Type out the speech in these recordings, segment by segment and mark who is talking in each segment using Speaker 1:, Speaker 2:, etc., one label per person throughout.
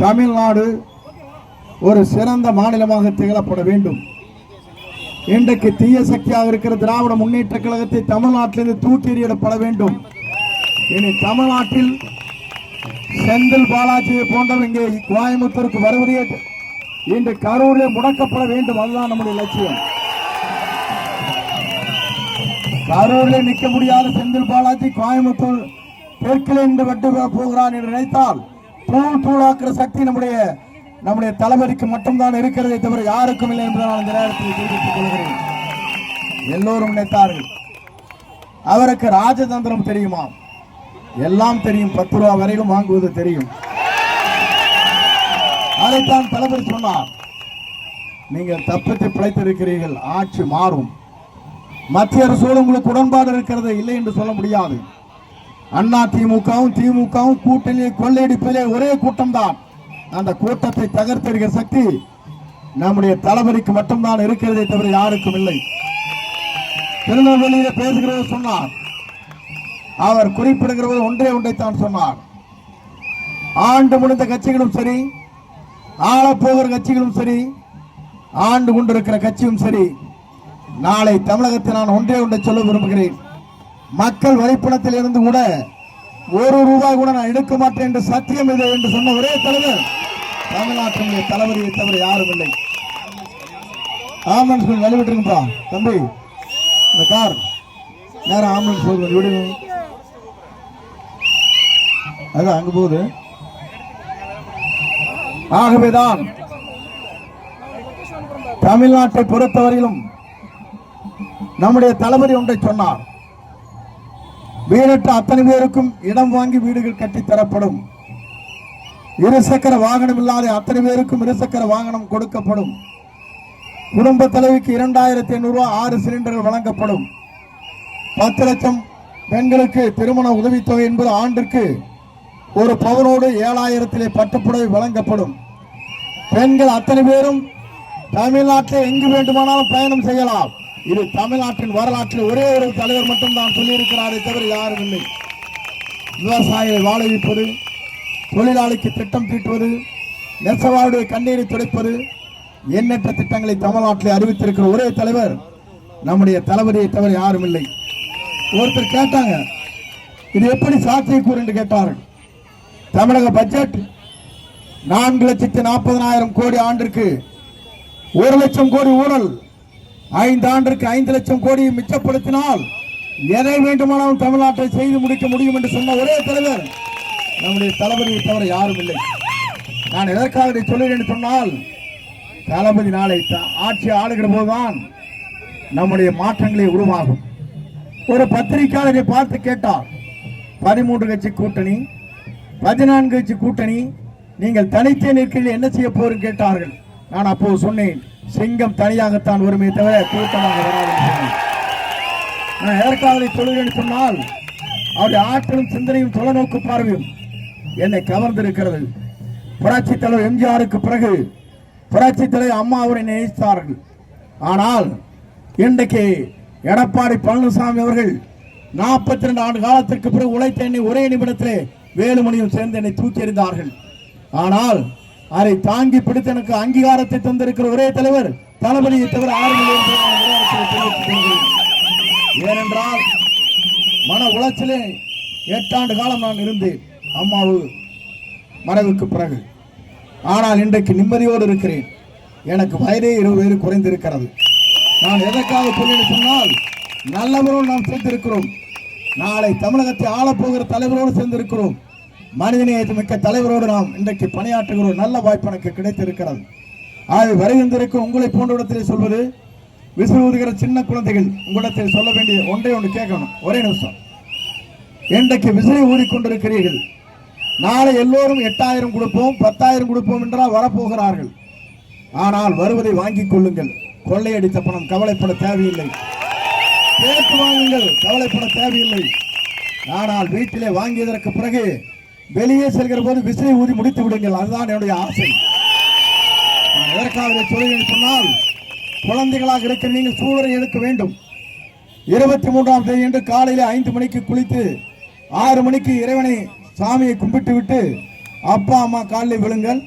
Speaker 1: தமிழ்நாடு ஒரு சிறந்த மாநிலமாக திகழப்பட வேண்டும். இன்றைக்கு தீய சக்தியாக இருக்கிற திராவிட முன்னேற்ற கழகத்தை தமிழ்நாட்டிலிருந்து தூக்கி எறியப்பட வேண்டும். இனி தமிழ்நாட்டில் செந்தில் பாலாஜியை போன்றவர் இங்கே கோயம்புத்தூருக்கு வருவதே இன்று கரூரில் முடக்கப்பட வேண்டும். அதுதான் நம்முடைய லட்சியம். கரூரில் நிற்க முடியாத செந்தில் பாலாஜி கோயம்புத்தூர் தெற்கில் இன்று வெட்டு போகிறான் என்று நினைத்தால் தூளாக்குற சக்தி நம்முடைய தளபதிக்கு மட்டும்தான் இருக்கிறதை தவிர யாருக்கும் இல்லை என்று நான் இந்த நேரத்தில் தெரிவித்துக் கொள்கிறேன். எல்லோரும் நினைத்தார்கள் அவருக்கு ராஜதந்திரம் தெரியுமா? எல்லாம் தெரியும். 10 ரூபா வரையிலும் வாங்குவது தெரியும். அதைத்தான் தளபதி சொன்னார். நீங்கள் தப்பித்து பிழைத்திருக்கிறீர்கள், ஆட்சி மாறும். மத்திய அரசோடு உங்களுக்கு உடன்பாடு இருக்கிறது இல்லை என்று சொல்ல முடியாது. அண்ணா திமுகவும் கூட்டணியை கொள்ளையடிப்பதிலே ஒரே கூட்டம் தான். அந்த கூட்டத்தை தகர்த்தெறிகிற சக்தி நம்முடைய தளபதிக்கு மட்டும்தான் இருக்கிறதை தவிர யாருக்கும் இல்லை. திருநெல்வேலியில பேசுகிறவர் சொன்னார். அவர் குறிப்பிடுகிறவர் ஒன்றைத்தான் சொன்னார். ஆண்டு முடிந்த கட்சிகளும் சரி, ஆளப்போகிற கட்சிகளும் சரி, ஆண்டு கொண்டிருக்கிற கட்சியும் சரி, நாளை தமிழகத்தில் நான் ஒன்றை சொல்ல விரும்புகிறேன். மக்கள் வரிப்பணத்தில் இருந்து கூட 1 ரூபாய் கூட நான் எடுக்க மாட்டேன் என்று சத்தியம் இல்லை என்று சொன்ன ஒரே தலைவர் தமிழ்நாட்டினுடைய தளபதியை தவிர யாரும் இல்லை. ஆம்புலன்ஸ் வழிவிட்டுருங்கப்பா தம்பி, இந்த கார் நேரம் ஆம்புலன்ஸ் போகுது, விடுங்க. அதான் அங்க போகுது. ஆகவேதான் தமிழ்நாட்டை பொறுத்தவரையிலும் நம்முடைய தளபதி ஒன்றை சொன்னார். வீடற்ற அத்தனை பேருக்கும் இடம் வாங்கி வீடுகள் கட்டி தரப்படும். இருசக்கர வாகனம் இல்லாத அத்தனை பேருக்கும் இருசக்கர வாகனம் கொடுக்கப்படும். குடும்ப தலைவிக்கு 2500 ரூபாய் 6 சிலிண்டர்கள் வழங்கப்படும். 10 லட்சம் பெண்களுக்கு திருமண உதவித்தொகை என்பது ஆண்டிற்கு ஒரு பவனோடு 7000 பட்டுப்புடவை வழங்கப்படும். பெண்கள் அத்தனை பேரும் தமிழ்நாட்டில் எங்கு வேண்டுமானாலும் பயணம் செய்யலாம். இது தமிழ்நாட்டின் வரலாற்றில் ஒரே ஒரு தலைவர் மட்டும்தான் சொல்லியிருக்கிறாரே தவிர யாரும் இல்லை. விவசாயிகளை வாழ வைப்பது, தொழிலாளிக்கு திட்டம் தீட்டுவது, நெசவாளுடைய கண்ணீரை துடைப்பது, எண்ணற்ற திட்டங்களை தமிழ்நாட்டில் அறிவித்திருக்கிற ஒரே தலைவர் நம்முடைய தளபதியை தவிர யாரும் இல்லை. ஒருத்தர் கேட்டாங்க, இது எப்படி சாத்தியக்கூறு என்று கேட்டார்கள். தமிழக பட்ஜெட் 4,40,000 கோடி, ஆண்டிற்கு 1 லட்சம் கோடி ஊழல், 5 ஆண்டிற்கு 5 லட்சம் கோடி மிச்சப்படுத்தினால் எதை வேண்டுமானாலும் தமிழ்நாட்டை செய்து முடிக்க முடியும் என்று சொன்ன ஒரே தலைவர் நம்முடைய தளபதியை தவிர யாரும் இல்லை. நான் எதற்காக இதை சொல்கிறேன் என்று சொன்னால், தளபதி நாளை ஆட்சி ஆளுகிற போதுதான் நம்முடைய மாற்றங்களே உருவாகும். ஒரு பத்திரிகையாளரை பார்த்து கேட்டார், 13 கட்சி கூட்டணி, 14 கட்சி கூட்டணி, நீங்கள் தனித்தே நிற்கிறீர்கள், என்ன செய்ய போறீங்க கேட்டார்கள். நான் அப்போது சொன்னேன், சிங்கம் தனியாகத்தான் வருமே தவிர கூட்டமாக வராது. நான் எதற்காக சொல்கிறேன் சொன்னால், அவருடைய ஆற்றலும் சிந்தனையும் தொலைநோக்கு பார்வையும் என்னை கவர்ந்திருக்கிறது. புரட்சி தலைவர் எம்ஜிஆருக்கு பிறகு புரட்சி தலைவர் அம்மா அவரை நேசித்தார்கள். ஆனால் இன்றைக்கு எடப்பாடி பழனிசாமி அவர்கள் 42 ஆண்டு காலத்திற்கு பிறகு உழைத்த என்னை ஒரே நிமிடத்திலே வேலுமணியும் சேர்ந்து என்னை தூக்கி எறிந்தார்கள். ஆனால் அதை தாங்கி பிடித்து எனக்கு அங்கீகாரத்தை தந்திருக்கிற ஒரே தலைவர் தளபதியை தவிர ஏனென்றால் மன உளைச்சலே 8 ஆண்டு காலம் நான் இருந்தேன் அம்மாவு மறைவுக்கு பிறகு. ஆனால் இன்றைக்கு நிம்மதியோடு இருக்கிறேன். எனக்கு வயதே 20 வயது குறைந்திருக்கிறது. நான் எதற்காக சொன்னால், நல்லவரோடு நாம் சேர்ந்திருக்கிறோம். நாளை தமிழகத்தை ஆளப்போகிற தலைவரோடு சேர்ந்திருக்கிறோம். மனிதநேயத்தை மிக்க தலைவரோடு நாம் இன்றைக்கு பணியாற்றுகிறோம். நல்ல வாய்ப்பு எனக்கு கிடைத்திருக்கிறது. ஆகவே வருகின்றிருக்கும் உங்களை போன்ற இடத்திலே சொல்வது, விசில் ஊதுகிற சின்ன குழந்தைகள் உங்களிடத்தில் சொல்ல வேண்டிய ஒன்று கேட்கணும். ஒரே நிமிஷம். இன்றைக்கு விசிலை ஊதிக்கொண்டிருக்கிறீர்கள். நாளை எல்லோரும் 8000 கொடுப்போம், 10,000 கொடுப்போம் என்றால் வரப்போகிறார்கள். ஆனால் வருவதை வாங்கிக் கொள்ளுங்கள். கொள்ளையடித்த பணம் கவலைப்பட தேவையில்லை. கேட்டு வாங்குங்கள், கவலைப்பட தேவையில்லை. ஆனால் வீட்டிலே வாங்கியதற்கு பிறகு வெளியே செல்கிற போது விசிலை ஊதி முடித்து விடுங்கள். அதுதான் என்னுடைய ஆசை. எதற்காக சொல்லுங்கள் சொன்னால், குழந்தைகளாக இருக்க நீங்கள் சூழலை எடுக்க வேண்டும். 23ஆம் தேதி என்று காலையில் 5 மணிக்கு குளித்து 6 மணிக்கு இறைவனை சாமியை கும்பிட்டு விட்டு அப்பா அம்மா காலில் விழுங்கள்,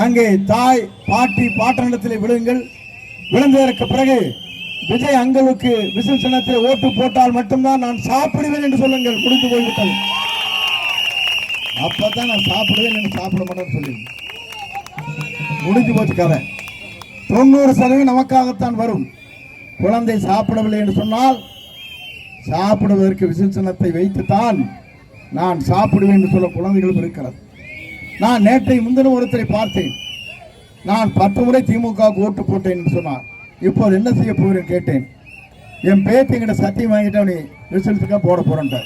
Speaker 1: அங்கே தாய் பாட்டி பாட்டனிடத்தில் விழுங்கள். விழுந்ததற்கு பிறகு விஜய் அங்களுக்கு விசில் சின்னத்தை ஓட்டு போட்டால் மட்டும்தான் நான் சாப்பிடுவேன் என்று சொல்லுங்கள். முடிந்து போய்விட்டது. அப்பதான் நான் சாப்பிடுவேன் என்று சாப்பிட மாட்டேன்னு சொல்லி முடிஞ்சு போச்சு கதை. 90% நமக்காகத்தான் வரும். குழந்தை சாப்பிடவில்லை என்று சொன்னால் சாப்பிடுவதற்கு விசில் சின்னத்தை வைத்துத்தான் நான் சாப்பிடுவேன் என்று சொல்ல குழந்தைகளும் இருக்கிறது. நான் நேற்றை முந்தின ஒருத்தரை பார்த்தேன். நான் 10 முறை திமுக ஓட்டு போட்டேன் என்று சொன்னார். இப்போது என்ன செய்ய போகிறேன் கேட்டேன். என் பேத்திங்கிட்ட சத்தியம் வாங்கிட்டா நீ ரிசல்ட்டுக்காக போட போறேன்ட்ட.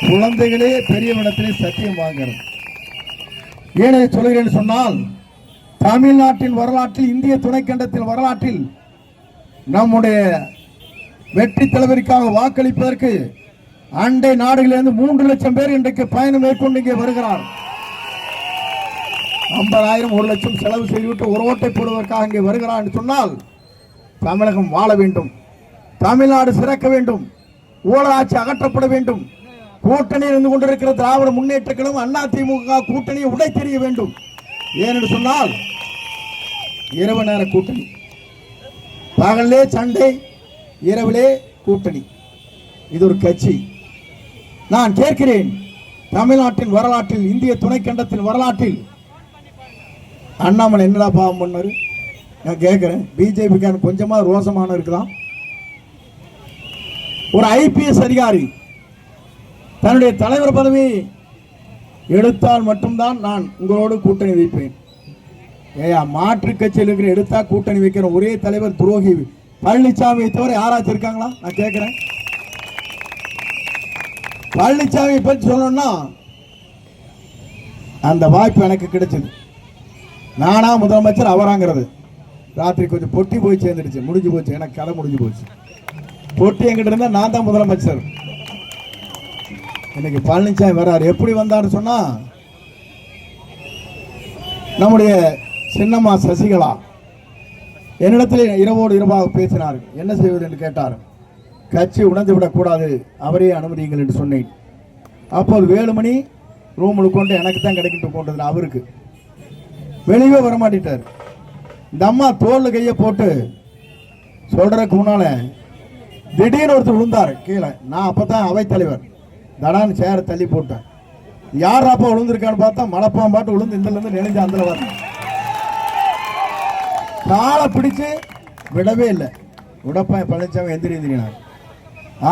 Speaker 1: குழந்தைகளே பெரியவனிடத்திலே சத்தியம் வாங்கிறது. ஏனை சொல்கிறேன் சொன்னால், தமிழ்நாட்டின் வரலாற்றில், இந்திய துணைக்கண்டத்தின் வரலாற்றில் நம்முடைய வெற்றி தலைவருக்காக வாக்களிப்பதற்கு அண்டை நாடுகளிலிருந்து 3 லட்சம் பேர் இன்றைக்கு பயணம் மேற்கொண்டு இங்கே வருகிறார். 50,000 1 லட்சம் செலவு செய்துவிட்டு ஒரு ஓட்டை போடுவதற்காக இங்கே வருகிறார் என்று சொன்னால், தமிழகம் வாழ வேண்டும், தமிழ்நாடு சிறக்க வேண்டும், ஊழலாட்சி அகற்றப்பட வேண்டும், கூட்டணி இருந்து கொண்டிருக்கிற திராவிட முன்னேற்ற கழகம் அண்ணா திமுக கூட்டணியை உடைத்தெறிய வேண்டும். ஏனென்று சொன்னால் இரவு நேர கூட்டணி, பகலே சண்டை, இரவிலே கூட்டணி. இது ஒரு கட்சி. நான் கேட்கிறேன், தமிழ்நாட்டின் வரலாற்றில், இந்திய துணைக்கண்டத்தின் வரலாற்றில் அண்ணாமலை என்னடா பாவம் பண்ணாரு? நான் கேட்கிறேன். பிஜேபிக்கான கொஞ்சமா ரோசமான இருக்கலாம். ஒரு ஐபிஎஸ் அதிகாரி தன்னுடைய தலைவர் பதவி எடுத்தால் மட்டும்தான் நான் உங்களோடு கூட்டணி வைப்பேன். ஏயா, மாற்று கட்சியில் இருக்கிற எடுத்தா கூட்டணி வைக்கிற ஒரே தலைவர் துரோகி பழனிசாமியை தவிர யாராச்சும் இருக்காங்களா? நான் கேட்கிறேன். பழனிசாமியை பற்றி சொல்லணும்னா அந்த வாய்ப்பு எனக்கு கிடைச்சது. நானா முதலமைச்சர் அவராங்கிறது. ராத்திரி கொஞ்சம் பொட்டி போய் சேர்ந்துடுச்சு, முடிஞ்சு போச்சு, எனக்கு கதை முடிஞ்சு போச்சு. பொட்டி என்கிட்ட இருந்தா நான் தான் முதலமைச்சர். இன்னைக்கு பழனிசாமி வர்றாரு. எப்படி வந்தான்னு சொன்னா, நம்முடைய சின்னம்மா சசிகலா என்னிடத்தில் இரவோடு இரவாக பேசினார்கள். என்ன செய்வது என்று கேட்டார். கட்சி உணர்ந்து விடக்கூடாது, அவரே அனுமதியுங்கள் என்று சொன்னேன். அப்போது வேலுமணி ரூமில் கொண்டு எனக்கு தான் கிடைக்கிட்டு போன்றது. அவருக்கு வெளியே வரமாட்டார். இந்த அம்மா தோல் கையை போட்டு சொல்றதுக்கு முன்னால திடீர்னு ஒருத்தர் விழுந்தார் கீழே. நான் அப்பதான் அவைத்தலைவர். தடான்னு சேர தள்ளி போட்டேன். யார் அப்பா விழுந்திருக்கான்னு பார்த்தா மலைப்பான் பாட்டு விழுந்து இந்த இருந்து நினைஞ்சு அந்த வர காலை பிடிச்சு விடவே இல்லை. உடப்பாய் பழனிசாமி எந்திரினார்.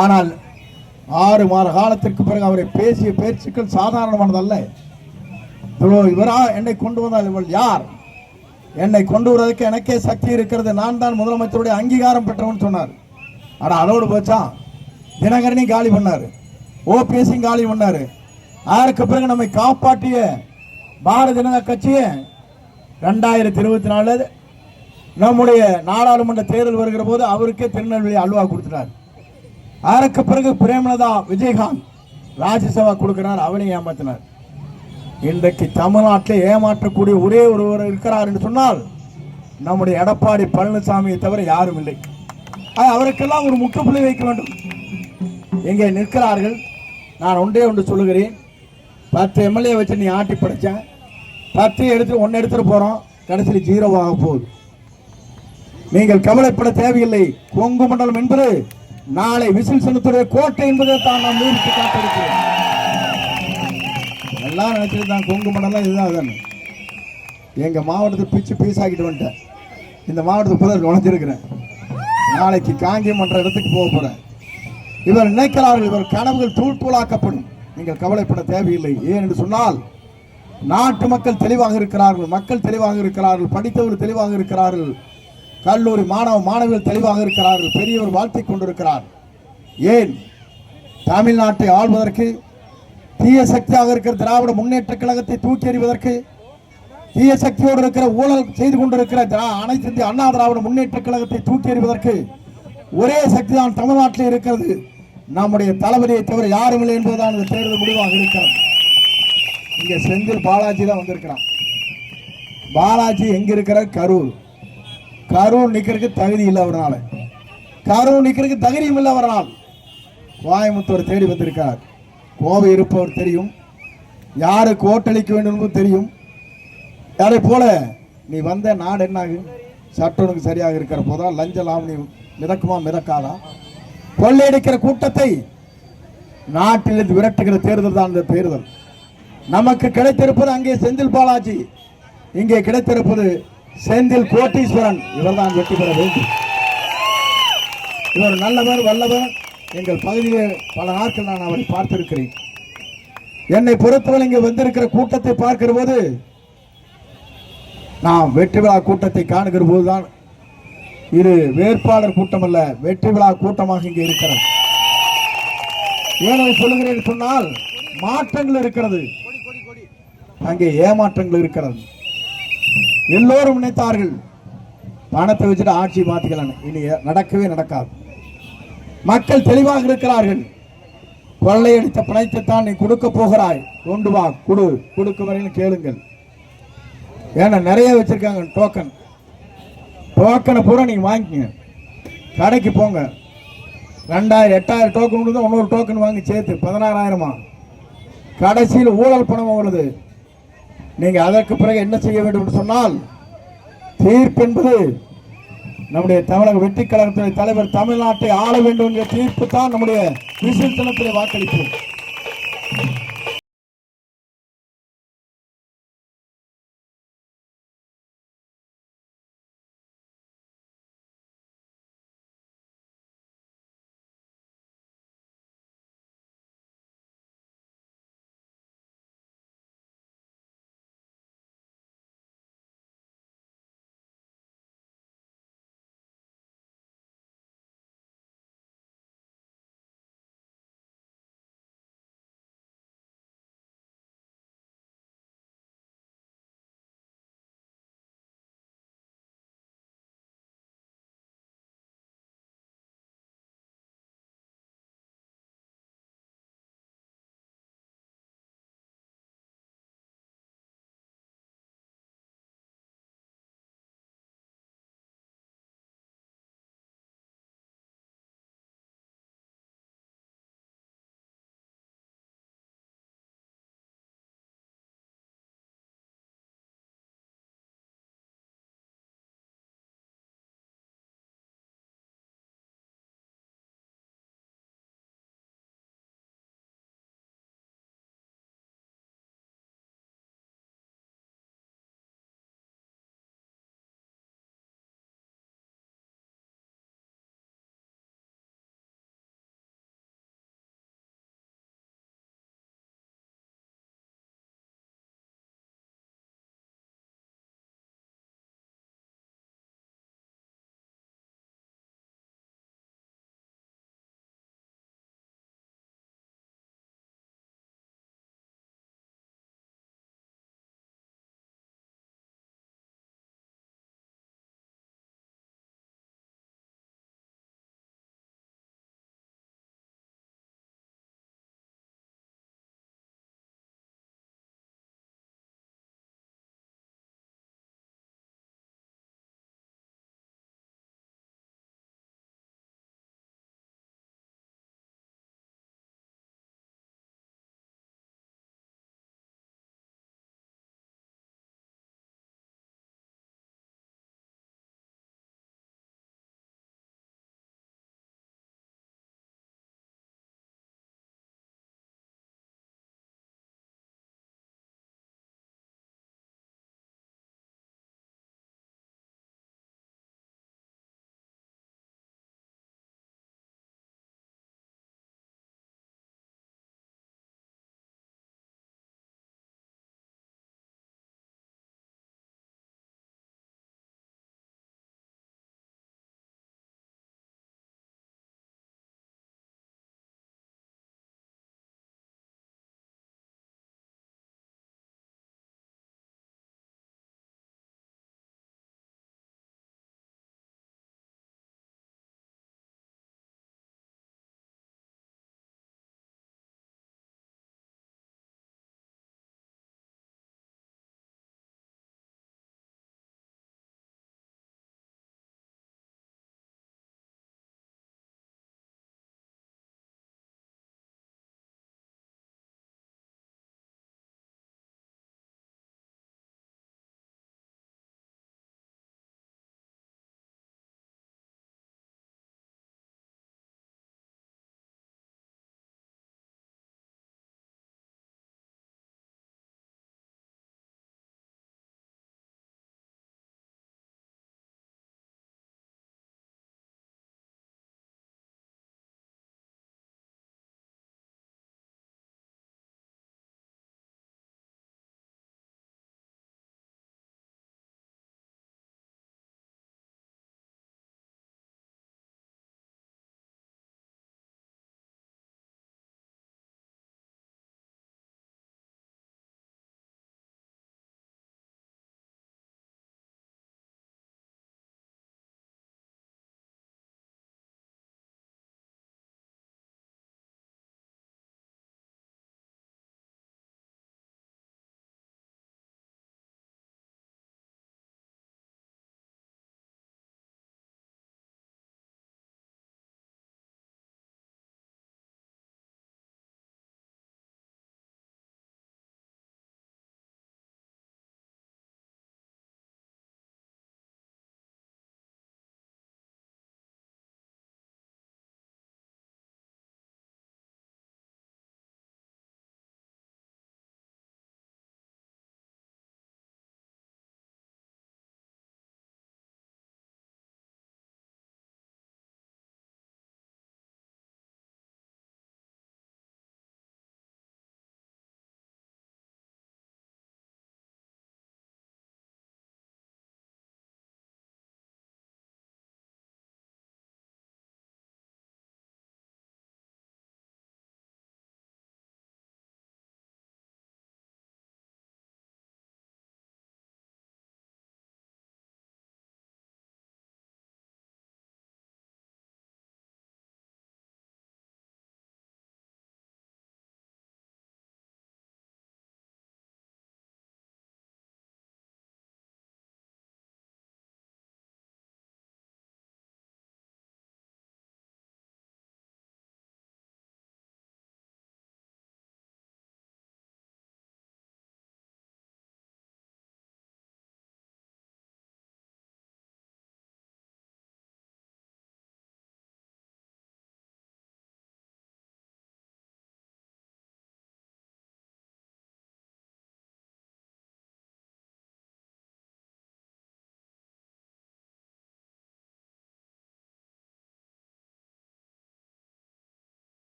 Speaker 1: ஆனால் 6 மாத காலத்திற்கு பிறகு அவரை பேசிய பேச்சுக்கள் சாதாரணமானதல்ல. இவரா என்னை கொண்டு வந்தால் இவள் யார்? என்னை கொண்டு வருவதற்கு எனக்கே சக்தி இருக்கிறது, நான் தான் முதலமைச்சருடைய அங்கீகாரம் பெற்றவன் சொன்னார். ஆனா அதோடு போச்சா, தினகரனி காலி பண்ணாரு, ஓபிஎஸ் காலி பண்ணாரு. அதற்கு பிறகு நம்மை காப்பாற்றிய பாரதிய ஜனதா கட்சியை 2024 நம்முடைய நாடாளுமன்ற தேர்தல் வருகிற போது அவருக்கே திருநெல்வேலி அல்வா கொடுத்துட்டார். அதற்கு பிறகு பிரேமலதா விஜயகாந்த் ராஜ்யசபா கொடுக்கிறார், அவனை ஏமாத்தினார். இன்றைக்கு தமிழ்நாட்டில் ஏமாற்றக்கூடிய ஒரே ஒருவர் இருக்கிறார் என்று சொன்னால் நம்முடைய எடப்பாடி பழனிசாமியை தவிர யாரும் இல்லை. அவருக்கெல்லாம் ஒரு முற்றுப்புள்ளி வைக்க வேண்டும். எங்கே நிற்கிறார்கள்? நான் ஒன்றே ஒன்று சொல்லுகிறேன். 10 எம்எல்ஏ வச்சு நீ ஆட்டி படைச்சேன், 10 எடுத்து 1 எடுத்துட்டு போறோம், கடைசியில் 0 ஆக போகுது. நீங்கள் கவலைப்பட தேவையில்லை. கொங்கு மண்டலம் என்பது நாளை விசில் சின்னத்துடைய கோட்டை என்பதை தான் நாம் நிரூபித்து காட்டிருக்கிறோம். எல்லாம் நினைச்சிருந்தான் கொங்கு மண்டலம் இதுதான். எங்க மாவட்டத்தை பிச்சு பீஸாக்கிட்டு வந்துட்டேன். இந்த மாவட்டத்துக்கு இப்பதான் நுழைஞ்சிருக்கிறேன். நாளைக்கு காங்கியம் என்ற இடத்துக்கு போக போறேன். இவர் நினைக்கிறார்கள், இவர் கனவுகள் தூள் தூளாக்கப்படும். நீங்கள் கவலைப்பட தேவையில்லை. ஏன் என்று சொன்னால் நாட்டு மக்கள் தெளிவாக இருக்கிறார்கள், மக்கள் தெளிவாக இருக்கிறார்கள், படித்தவர்கள் தெளிவாக இருக்கிறார்கள், கல்லூரி மாணவிகள் தெளிவாக இருக்கிறார்கள், பெரியவர் வாழ்த்திக் கொண்டிருக்கிறார். ஏன் தமிழ்நாட்டை ஆள்வதற்கு தீய சக்தியாக இருக்கிற திராவிட முன்னேற்ற கழகத்தை தூக்கி எறிவதற்கு, தீய சக்தியோடு இருக்கிற ஊழல் செய்து கொண்டிருக்கிற அனைத்து இந்திய அண்ணா திராவிட முன்னேற்ற கழகத்தை தூக்கி எறிவதற்கு ஒரே சக்தி தான் தமிழ்நாட்டில் இருக்கிறது. நம்முடைய தளபதியை தவிர யாரும் இல்லை என்பதுதான் இந்த தேர்தல் முடிவாக இருக்கிறது. இங்க செந்தில் பாலாஜி தான் வந்திருக்கிறான். பாலாஜி எங்க இருக்கிறார்? கரூர். கரூர் நிக்கிறதுக்கு தகுதி இல்லை அவரால். கரூர் நிக்கிறதுக்கு தகுதியும் இல்லை அவரால். கோயம்புத்தூர் தேடி வந்திருக்கார். கோவை இருப்பவர் தெரியும், யாருக்கு ஓட்டளிக்க வேண்டும் என்பது தெரியும். அதே போல நீ வந்த நாடு என்ன ஆகும்? சட்டனுக்கு சரியாக இருக்கிற போதா லஞ்ச லாவணி மிதக்குமா மிதக்காதா? கொள்ளையடிக்கிற கூட்டத்தை நாட்டிலிருந்து விரட்டுகிற தேர்தல் தான் இந்த தேர்தல். நமக்கு கிடைத்திருப்பது அங்கே செந்தில் பாலாஜி, இங்கே கிடைத்திருப்பது செந்தில் கோட்டீஸ்வரன். இவர்தான் வெற்றி பெற வேண்டும். இவர் நல்லவர், வல்லவர். எங்கள் பகுதியில் பல நாட்கள் நான் அவரை பார்த்திருக்கிறேன். என்னை பொறுத்தவரை இங்கே வந்திருக்கிற கூட்டத்தை பார்க்கிற போது, நாம் வெற்றி விழா கூட்டத்தை காணுகிற போதுதான் இது வேட்பாளர் கூட்டம் அல்ல, வெற்றி விழா கூட்டமாக இங்கே இருக்கிறது. ஏனோ சொல்லுகிறேன் சொன்னால் மாற்றங்கள் இருக்கிறது, அங்கே ஏமாற்றங்கள் இருக்கிறது. எல்லோரும் நினைத்தார்கள் பணத்தை வச்சுட்டு ஆட்சி மாத்திக்கலாம், இனி நடக்கவே நடக்காது. மக்கள் தெளிவாக இருக்கிறார்கள். கொள்ளையடித்த பணத்தை தான் நீ கொடுக்க போகிறாய், கொண்டு வா, கொடுக்க வரையும் கேளுங்கள். ஏன்னா நிறைய வச்சிருக்காங்க டோக்கனை பூரா நீங்க வாங்கிக்கங்க. கடைக்கு போங்க, 2000 8000 டோக்கன் கொடுத்தா இன்னொரு டோக்கன் வாங்கி சேர்த்து 16000. கடைசியில் ஊழல் பணம் உள்ளது. நீங்க அதற்கு பிறகு என்ன செய்ய வேண்டும் என்று சொன்னால், தீர்ப்பு என்பது நம்முடைய தமிழக வெற்றி கழகத்தினுடைய தலைவர் தமிழ்நாட்டை ஆள வேண்டும் என்ற தீர்ப்பு தான் நம்முடைய விசில் தினத்திலே வாக்களிப்போம்.